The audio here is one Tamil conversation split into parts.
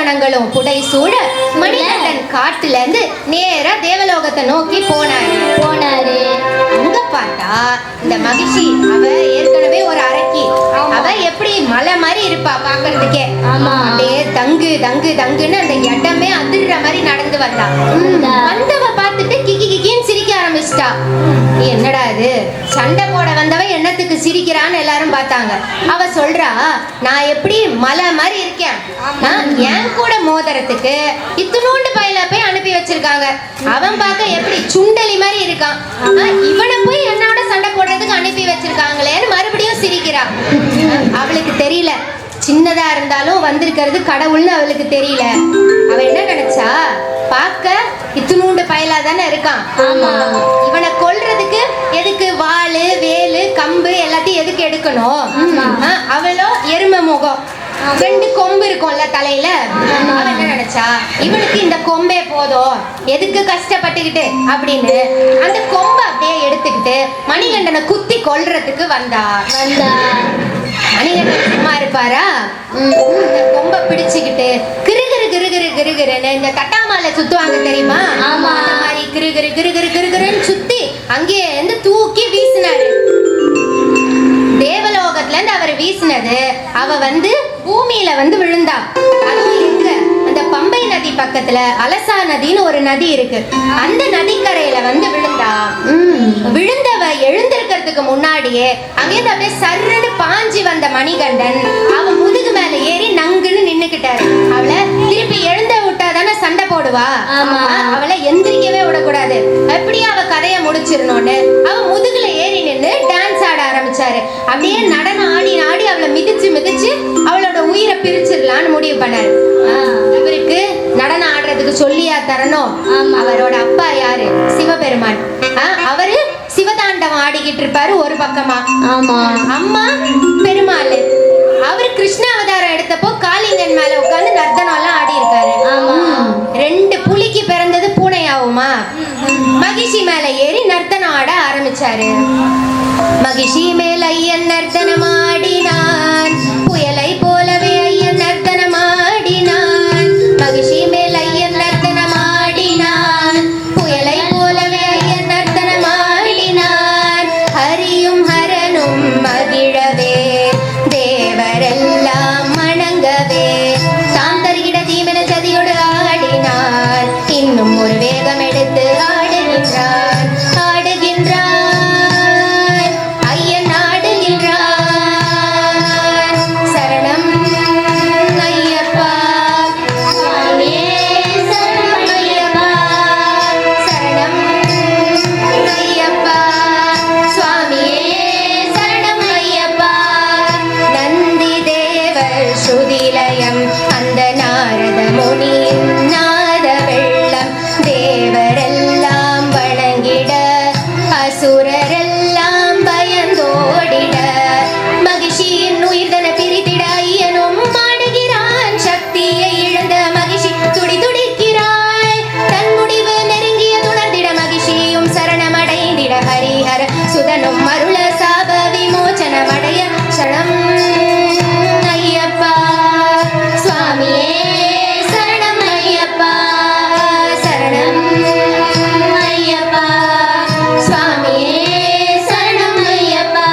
தேவகணங்களும் புடை சூழ மணிகண்டன் காட்டுல இருந்து நேரா தேவலோகத்தை நோக்கி போனாரு. அங்க பார்த்தா இந்த மகிழ்ச்சி அவ ஏற்கனவே ஒரு அரக்கி. அவ எப்படி மலை மாதிரி இருப்பா பாக்குறதுக்கே. அப்படியே தங்கு தங்கு தங்குன்னு அந்த இடமே அதிர்ற மாதிரி நடந்து வந்தா. வந்தவ பார்த்துட்டு கிக்கி கிக்கின்னு சிரிக்க ஆரம்பிச்சிட்டா. என்னடா இது, சண்டை போட வந்தவ என்னத்துக்கு சிரிக்கிறான்னு எல்லாரும் பார்த்தாங்க. அவ சொல்றா, நான் எப்படி மலை மாதிரி இருக்கேன், என் கூட மோதிரத்துக்கு இத்துணூண்டு பையில போய் அனுப்பி வச்சிருக்காங்க. அவன் பார்க்க எப்படி சுண்டலி மாதிரி இருக்கான், இவனை போய் என்னோட சண்டை போடுறதுக்கு அனுப்பி வச்சிருக்காங்களேன்னு மறுபடியும் சிரிக்கிறா. அவளுக்கு தெரியல, சின்னதா இருந்தாலும் வந்திருக்கிறது கடவுள்னு அவளுக்கு தெரியல. அவ என்ன நினைச்சா, பார்க்க இத்துணூண்டு பயலா தானே இருக்கான், இவனை கொல்றதுக்கு எதுக்கு வாளு வேலு கம்பு எல்லாத்தையும் எதுக்கு எடுக்கணும்? அவளோ எருமை முகம், 2 கொம்பு இருக்கும்ல தலையில. அவ என்ன நினைச்சா, இவனுக்கு இந்த கொம்பே போதும், எதுக்கு கஷ்டப்பட்டுக்கிட்டு அப்படின்னு அந்த கொம்பை அப்படியே எடுத்துக்கிட்டு மணிகண்டனை குத்தி கொல்றதுக்கு வந்தா. மணிகண்டன் சும்மா இருப்பாரா? இந்த கொம்பை பிடிச்சுக்கிட்டு கிருகிரு கிருகிரு கிருகிருன்னு இந்த தட்டாமால சுத்துவாங்க தெரியுமா? அந்த மாதிரி கிருகிரு கிருகிரு கிருகிருன்னு சுத்தி அங்கேயே இருந்து தூக்கி வீசினாரு. தேவலோகத்துல இருந்து அவர் வீசினது அவ வந்து பூமியில வந்து விழுந்தா. அதுவும் எங்க, அந்த பம்பை நதி பக்கத்துல அலசா நதின்னு ஒரு நதி இருக்கு, அந்த நதிக்கரையில வந்து விழுந்தா. விழுந்தவ எழுந்திருக்கிறதுக்கு முன்னாடியே அங்கேருந்து அப்படியே சர்ன்னு பாஞ்சி வந்த மணிகண்டன் அவன் முதுகு மேல ஏறி நங்குன்னு நின்னுக்கிட்டாரு. அவளை திருப்பி எழுந்த விட்டா தானே சண்டை போடுவா, அவளை எந்திரிக்கவே விடக்கூடாது. எப்படியா அவ கதையை முடிச்சிடணும்னு அவன் முதுகுல ஏறி நின்று டான்ஸ் ஆட ஆரம்பிச்சாரு. அப்படியே நடனம் ஆடி ஆடி அவளை மிதிச்சு மிதிச்சு அவளோட உயிரை பிரிச்சிடலான்னு முடிவு பண்ணாரு. இவருக்கு நடனம் ஆடுறதுக்கு சொல்லியா தரணும்? அவரோட அப்பா யாரு? சிவபெருமான். அவரு சிவதாண்டவம் ஆடிக்கிட்டு இருப்பாரு ஒரு பக்கமா. அம்மா பெருமாள். அவரு கிருஷ்ண அவதாரம் எடுத்தப்போ காளிங்கன் மேல உட்கார்ந்து நர்த்தனம் எல்லாம் ஆடி இருக்காரு. 2 புலிக்கு பிறந்தது பூனையாவுமா? மகிஷி மேல ஏறி நர்த்தனம் ஆட ஆரம்பிச்சாரு. மகிஷி மேல ஐயன் நர்த்தனம் ஆடினான், புயலை போலவே ஐயன் நர்த்தனம் ஆடினான். மகிஷி மேல் ஐயன் நர்த்தனம் ஆடினான், புயலை போலவே ஐயன் நர்த்தனம் ஆடினான். ஹரியும் ஹரனும் மகிழவே, தேவரெல்லாம் வணங்கவே, தாம் தருகிட தீமென சதியோடு ஆடினான். இன்னும் ஒரு வேகம் எடுத்து ஆடுகின்றான் ஆடுகின்றான் ஐயன் ஆடுகின்றான். சரணம் ஐயப்பா சுவாமியே, சரணம் ஐயப்பா, சரணம் ஐயப்பா சுவாமியே, சரணம் ஐயப்பா. நந்தி தேவர் ஸ்ருதிலயம், அந்த நாரத முனியின் நாத வெள்ளம், தேவரெல்லாம் வணங்கிட அசுரரெல்லாம் பயந்தோடிட. மகிஷியின் உயிர்தன பிரித்திட ஐயனும் ஆடுகிறான். சக்தியை இழந்த மகிஷி துடி துடிக்கிறாள். தன் முடிவு நெருங்கிய துணர்ந்திட மகிஷியும் சரணமடைந்திட. ஹரிஹர சுதனும் அருள சாப விமோச்சனமடைய. சரணம் ஐயப்பா சுவாமியே, சரணம் ஐயப்பா, சரணம் ஐயப்பா சுவாமியே, சரணம் ஐயப்பா.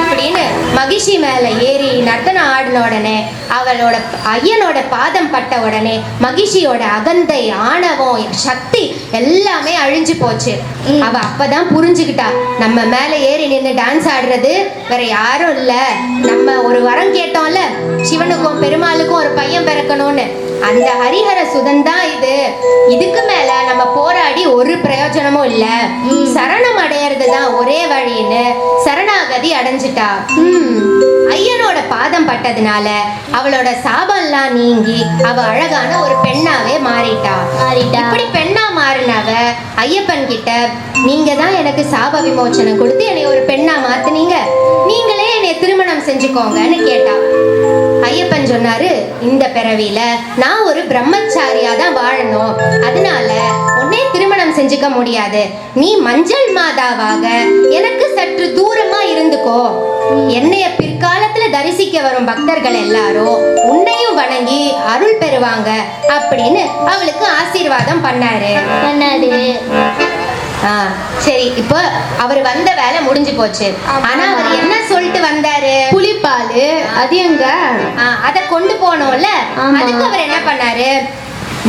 இப்படின்னு மகிஷி மேல ஏறி நர்த்தனம் ஆடின உடனே, அவளோட ஐயனோட பாதம் பட்ட உடனே மகிஷியோட அகந்தை ஆணவம் சக்தி எல்லாமே அழிஞ்சு போச்சு. அவ அப்பதான் புரிஞ்சுக்கிட்டா, நம்ம மேல ஏறி நின்று டான்ஸ் ஆடுறது வேற யாரும் இல்ல, நம்ம ஒரு வரம் கேட்டோம்ல சிவனுக்கும் பெருமாளுக்கும் ஒரு பையன் பிறக்கணும்னு, அந்த ஹரிஹர சுதன் தான் இது. இதுக்கு மேல நம்ம போராடி ஒரு பிரயோஜனமும் இல்ல, சரணம் அடையிறது தான் ஒரே வழின்னு சரணாகதி அடைஞ்சிட்டா. ஐயனோட பாதம் பட்டதுனால அவளோட சாபம்லாம் நீங்கி அவ அழகான ஒரு பெண்ணாவே மாறிட்டா. இப்படி பெண்ணா மாறினவ ஐயப்பன் கிட்ட, நீங்க தான் எனக்கு சாப விமோச்சனம் கொடுத்து என்னை ஒரு பெண்ணா மாத்துனீங்க, நீங்களே என்னை திருமணம் செஞ்சுக்கோங்கன்னு கேட்டா. ஐயப்பன் சொன்னாரு, இந்த பிறவியில நான் ஒரு பிரம்மச்சாரியா தான் வாழணும், அதனால உன்னை திருமணம் செஞ்சுக்க முடியாது, நீ மஞ்சள் மாதாவாக எனக்கு சற்று தூரமா இருந்துக்கோ, என்னைய பிற்காலத்துல அரசனை தரிசிக்க வரும் பக்தர்கள் எல்லாரும் உன்னையும் வணங்கி அருள் பெறுவாங்க அப்படின்னு அவளுக்கு ஆசீர்வாதம் பண்ணாரு. சரி, இப்போ அவர் வந்த வேலை முடிஞ்சு போச்சு. ஆனா அவர் என்ன சொல்லிட்டு வந்தாரு? புலிப்பால் அது எங்க? அத கொண்டு போனோம்ல, அதுக்கு அவர் என்ன பண்ணாரு?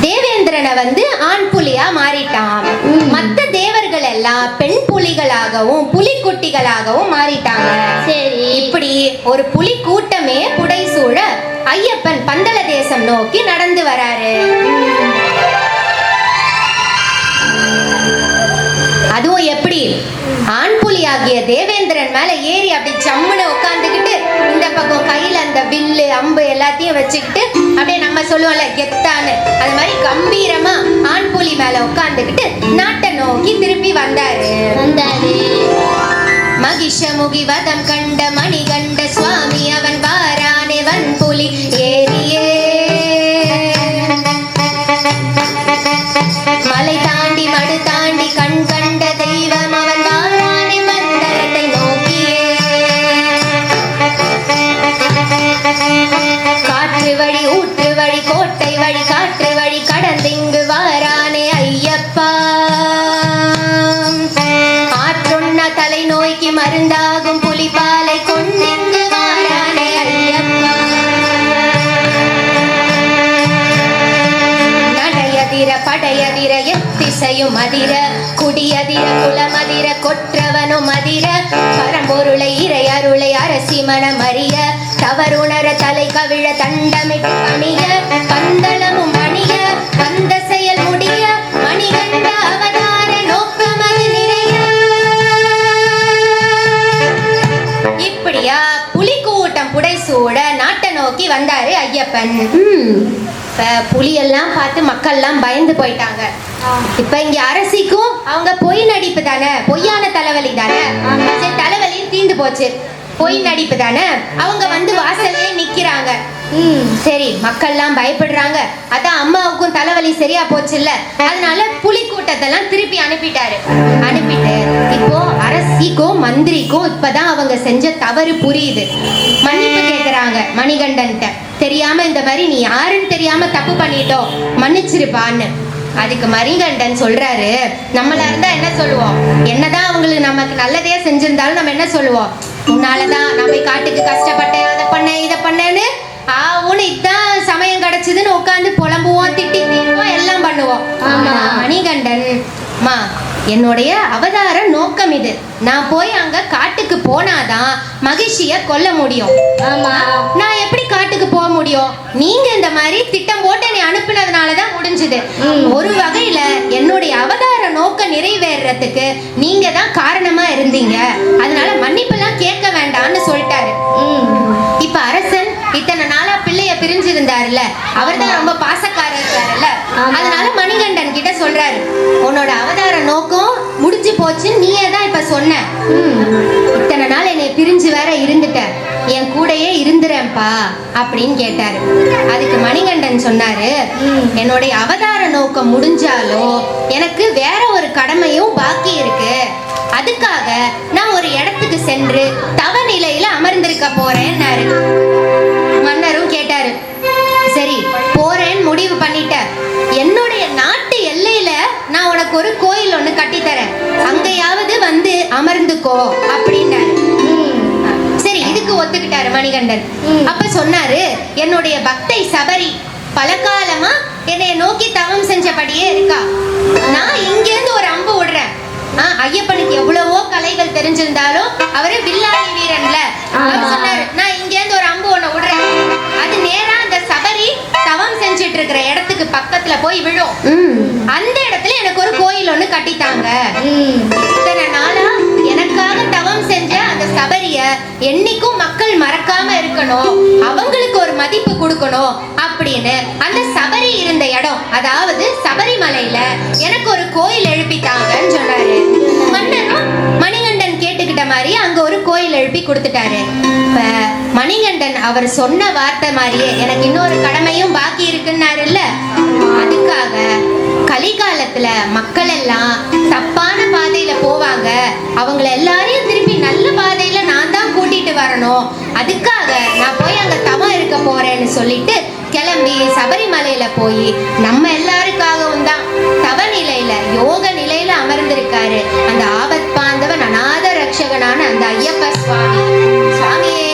தேவேந்திரனை வந்து ஆண் புலியா மாறிட்டான். மத்த தேவர்கள் எல்லாம் பெண் புலிகளாகவும் புலிக்குட்டிகளாகவும் மாறிட்டாங்க. சரி, இப்படி ஒரு புலி கூட்டமே புடைசூழ ஐயப்பன் பந்தள தேசம் நோக்கி நடந்து வராரு. அதுவும் எப்படி? ஆண் புலி ஆகிய தேவேந்திரன் மேல ஏறி அப்படி சம்முன்னு உட்காந்துக்கிட்டு இந்த பக்கம் கையில அந்த வில்லு அம்பு எல்லாத்தையும் வச்சுக்கிட்டு அப்படியே நம்ம சொல்லுவோம்ல கெத்தான்னு, அது மாதிரி கம்பீரமா ஆண் புலி மேல உட்காந்துக்கிட்டு நாட்டை நோக்கி திருப்பி வந்தாரு. மகிஷமுகி வதம் கண்ட மணிகண்ட சுவாமி அவன் வாரானே வன் புலி ஏறியே, மலை தாண்டி மடு தாண்டி கண் கண்ட தெய்வம் அவன் வாரானே மந்தரத்தை நோக்கியே, காற்று வழி ஊற்று வழி கோட்டை வழி காற்று வழி கடந்திங்கு வாரானே ஐயப்பா, ஆற்றுண்ண தலை நோய்க்கு மருந்தாகும் புலிபாலை கொண்டிங்கு வாரானே ஐயப்பா, நடையதிர படையதிர எத்திசையும் அதிர குடியதிர குலமதிர கொற்றவனும் அதிர பரம்பொருளை இறை அருளை அரசி மனம் அறிய தவறுணர தலை கவிழ தண்டமிட்டு பணிய பந்தளமும் பணிய வந்த செயல் முடிய மணிகண்ட அவதார நோக்கமது நிறைய. இப்படியா புலிக்கூட்டம் புடைசூட நாட்டை நோக்கி வந்தாரு ஐயப்பன். புலியெல்லாம் பார்த்து மக்கள்லாம் பயந்து போயிட்டாங்க. இப்ப இங்க அரசிக்கும் அவங்க பொய் நடிப்பு தானே, பொய்யான தலைவலி தானே, தலைவலியும் தீந்து போச்சு, பொய் நடிப்பு தானே. அவங்க வந்து வாசல்லே நிக்கிறாங்க. சரி, மக்கள்லாம் பயப்படுறாங்க, அதான் அம்மாவுக்கும் தலைவலி சரியா போச்சு இல்ல, அதனால புலி கூட்டத்தெல்லாம் திருப்பி அனுப்பிட்டாரு. அனுப்பிட்டு இப்போ அரசிக்கும் மந்திரிக்கும் இப்பதான் அவங்க செஞ்ச தவறு புரியுது. மன்னிப்பு கேக்குறாங்க மணிகண்டன்ட்ட. தெரியாம இந்த மாதிரி நீ யாருன்னு தெரியாம தப்பு பண்ணிட்டோம், மன்னிச்சிருப்பான்னு. அதுக்கு மணிகண்டன் சொல்றாரு, நம்மளா இருந்தா என்ன சொல்லுவோம்? என்னதான் அவங்களுக்கு நமக்கு நல்லதே செஞ்சிருந்தாலும் நம்ம என்ன சொல்லுவோம்? உன்னாலதான் நான் போய் காட்டுக்கு கஷ்டப்பட்டேன், அதை பண்ணேன் இதை பண்ணேன்னு ஆவுன்னு இதான் சமயம் கிடைச்சதுன்னு உட்காந்து புலம்புவோம், திட்டி திட்டுவோம், எல்லாம் பண்ணுவோம். மணிகண்டன், மா என்னுடைய அவதார நோக்கம் இது, நான் போய் அங்க காட்டுக்கு போனாதான் மகிழ்ச்சிய கொல்ல முடியும். ஆமா, நான் எப்படி காட்டுக்கு போக முடியும்? நீங்க இந்த மாதிரி திட்டம் போட்டு என்னை அனுப்புனதுனாலதான் முடிஞ்சது. ஒரு வகையில என்னுடைய அவதார நோக்கம் நிறைவேறதுக்கு நீங்க தான் காரணமா இருந்தீங்க, அதனால மன்னிப்பெல்லாம் கேட்க வேண்டாம்னு சொல்லிட்டாரு. இப்ப அரசன் இத்தனை நாளா பிள்ளைய பிரிஞ்சிருந்தாருல்ல, அவர் தான் ரொம்ப பாசக்காரர் இருக்காருல்ல, அதனால மணிகண்டன் கிட்ட சொல்றாரு, உன்னோட அவதார நோக்கம் முடிஞ்சு போச்சு, நீயே தான் இப்ப சொன்ன. இத்தனை நாள் என்னை பிரிஞ்சு வேற இருந்துட்ட, என் கூடயே இருந்துறேன்ப்பா அப்படின்னு கேட்டாரு. அதுக்கு மணிகண்டன் சொன்னாரு, என்னுடைய அவதார நோக்கம் முடிஞ்சாலும் எனக்கு வேற ஒரு கடமையும் பாக்கி இருக்கு, அதுக்காக நான் ஒரு இடத்துக்கு சென்று தவ நிலையில அமர்ந்திருக்க போறேன்னாரு. மன்னரும் கேட்டாரு, சரி போறேன்னு முடிவு பண்ணிட்ட, என்னுடைய நாட்டு எல்லையில நான் உனக்கு ஒரு கோயில் ஒண்ணு கட்டித்தரேன், அங்கேயாவது வந்து அமர்ந்துக்கோ அப்படின்னாரு. சரி, இதுக்கு ஒத்துக்கிட்டாரு மணிகண்டன். அப்ப சொன்னாரு, என்னுடைய பக்தை சபரி பல காலமா என்னைய நோக்கி தவம் செஞ்சபடியே இருக்கா, நான் இங்க இருந்து ஒரு அம்பு விடுறேன். ஐயப்பனுக்கு எவ்வளவோ கலைகள் தெரிஞ்சிருந்தாலும் அவரு வில்லாளி வீரன்ல, சொன்னாரு நான் இங்க இருந்து ஒரு அம்பு ஒண்ணு விடுறேன், அது நேரா அந்த சபரி தவம் செஞ்சிட்டு இருக்கிற இடத்துக்கு பக்கத்துல போய் விழும், அந்த இடத்துல எனக்கு ஒரு கோயில் ஒண்ணு கட்டித்தாங்க. இத்தனை நாளா எனக்காக தவம் செஞ்ச அந்த சபரிய என்னைக்கும் மக்கள் மறக்காம இருக்கணும், அவங்களுக்கு ஒரு மதிப்பு கொடுக்கணும் அப்படின்னு அந்த சபரி இருந்த இடம், அதாவது சபரிமலையில எனக்கு ஒரு கோயில் எழுப்பித்தாங்கன்னு சொன்னாரு. மன்னரும் மணிகண்டன் கேட்டுக்கிட்ட மாதிரி அங்க ஒரு கோயில் எழுப்பி கொடுத்துட்டாரு. இப்ப மணிகண்டன் அவர் சொன்ன வார்த்தை மாதிரியே எனக்கு இன்னொரு கடமையும் பாக்கி இருக்குன்னாருல்ல, அதுக்காக கலிகாலத்துல மக்கள் எல்லாம் தப்பான பாதையில போவாங்க, அவங்கள எல்லாரையும் திருப்பி நல்ல பாதையில நான் தான் கூட்டிட்டு வரணும், அதுக்காக நான் போய் அங்க தவம் இருக்க போறேன்னு சொல்லிட்டு கிளம்பி சபரிமலையில போய் நம்ம எல்லாருக்காகவும் தான் தவ நிலையில யோக நிலையில அமர்ந்திருக்காரு அந்த ஆபத் பாந்தவன் அநாத ரட்சகனான அந்த ஐயப்ப சுவாமி. சுவாமியே